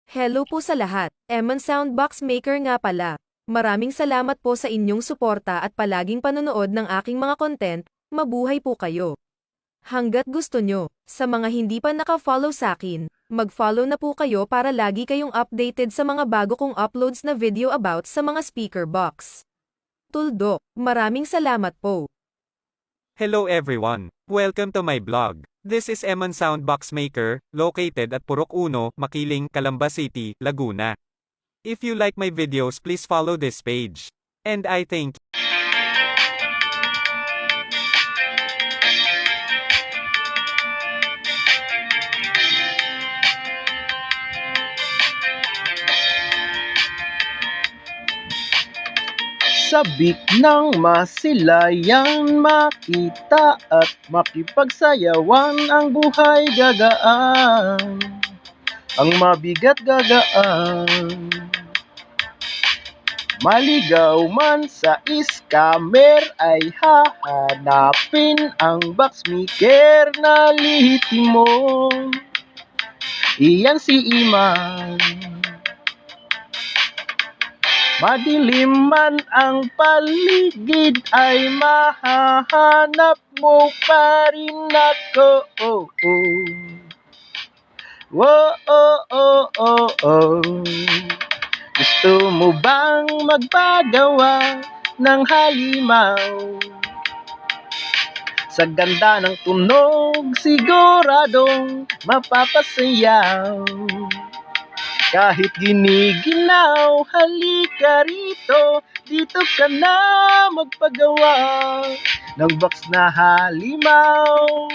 Hello po sa lahat. Eman Soundbox Maker nga pala. Maraming salamat po sa inyong suporta at palaging panonood ng aking mga content. Mabuhay po kayo. Hanggat gusto nyo, sa mga hindi pa naka-follow sa akin, mag-follow na po kayo para lagi kayong updated sa mga bago kong uploads na video about sa mga speaker box. Tuldok, maraming salamat po. Hello everyone. Welcome to my blog. This is Eman Soundbox Maker, located at Purok 1, Makiling, Calamba City, Laguna. If you like my videos, please follow this page. And I thank you. Sabik ng masilayan, makita at makipagsayawan, ang buhay gagaan, ang mabigat gagaan. Maligaw man sa scammer ay hahanapin ang boxmaker na lihitimo. Iyan si Iman. Madilim man ang paligid ay mahahanap mo pa rin ako. Oh, oh. Oh, oh, oh, oh, oh. Gusto mo bang magpagawa ng halimaw? Sa ganda ng tunog, siguradong mapapasayaw. Kahit giniginaw, halika rito, dito ka na magpagawa ng box na halimaw,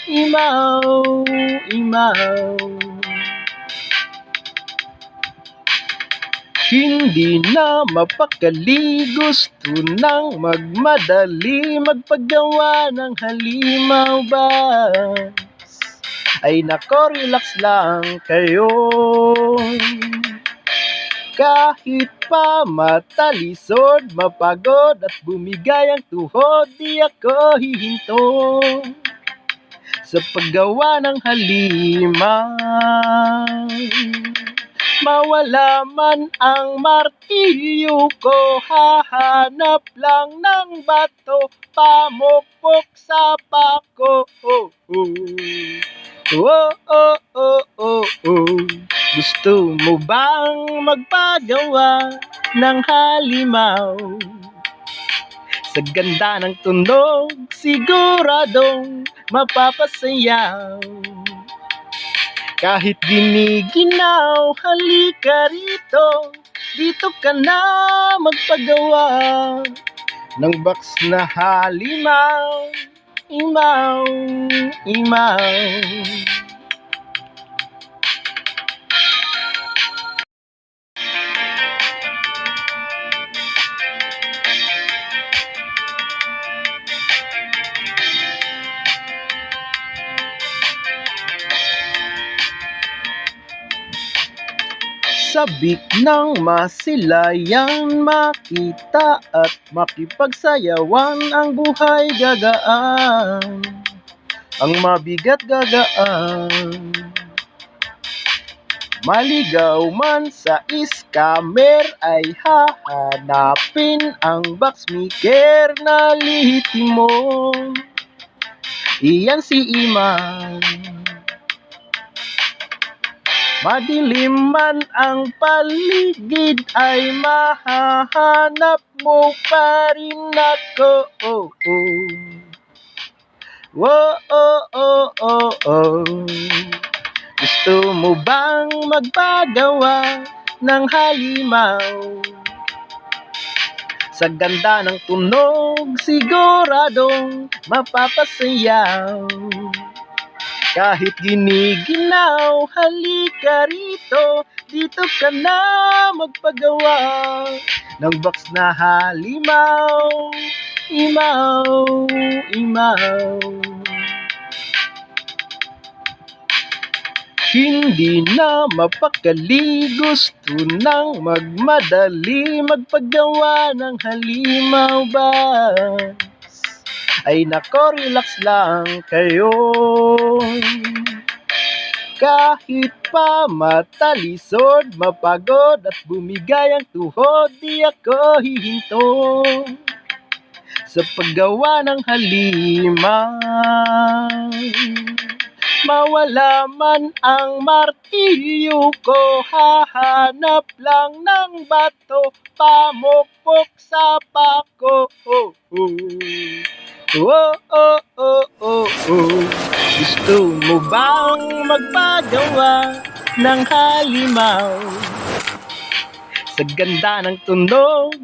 imaw, imaw. Hindi na mapakali, gusto nang magmadali, magpagawa ng halimaw box. Ay nako, relax lang kayo. Kahit pa matalisod, mapagod at bumigay ang tuhod, di ako hihinto sa paggawa ng halimaw. Mawala man ang martilyo ko, hahanap lang ng bato, pamukpok sa pako. Oh, oh. Oh, oh, oh, oh, oh. Gusto mo bang magpagawa ng halimaw? Sa ganda ng tunog, siguradong mapapasayaw. Kahit giniginaw, halika rito, dito ka na magpagawa ng box na halimaw, imaw, imaw. Sabik ng masilayan, makita at makipagsayawan, ang buhay gagaan, ang mabigat gagaan. Maligaw man sa scammer ay hahanapin ang boxmaker na lihitimo. Iyan si Iman. Madilim man ang paligid ay mahahanap mo pa rin ako. Oh, oh. Oh, oh, oh, oh, oh. Gusto mo bang magpagawa ng halimaw? Sa ganda ng tunog, siguradong mapapasayaw. Kahit giniginaw, halika rito, dito ka na magpagawa ng box na halimaw, imaw, imaw. Hindi na mapakali, gusto nang magmadali, magpagawa ng halimaw box. Ay nako, relax lang kayo. Kahit pa matalisod, mapagod at bumigay ang tuhod, di ako hihinto sa paggawa ng halimaw. Mawala man ang martilyo ko, hahanap lang ng bato, pamukpok sa pako. Oh, oh. Oh, oh, oh, oh, oh. Gusto mo bang magpagawa ng halimaw? Sa ganda ng tunog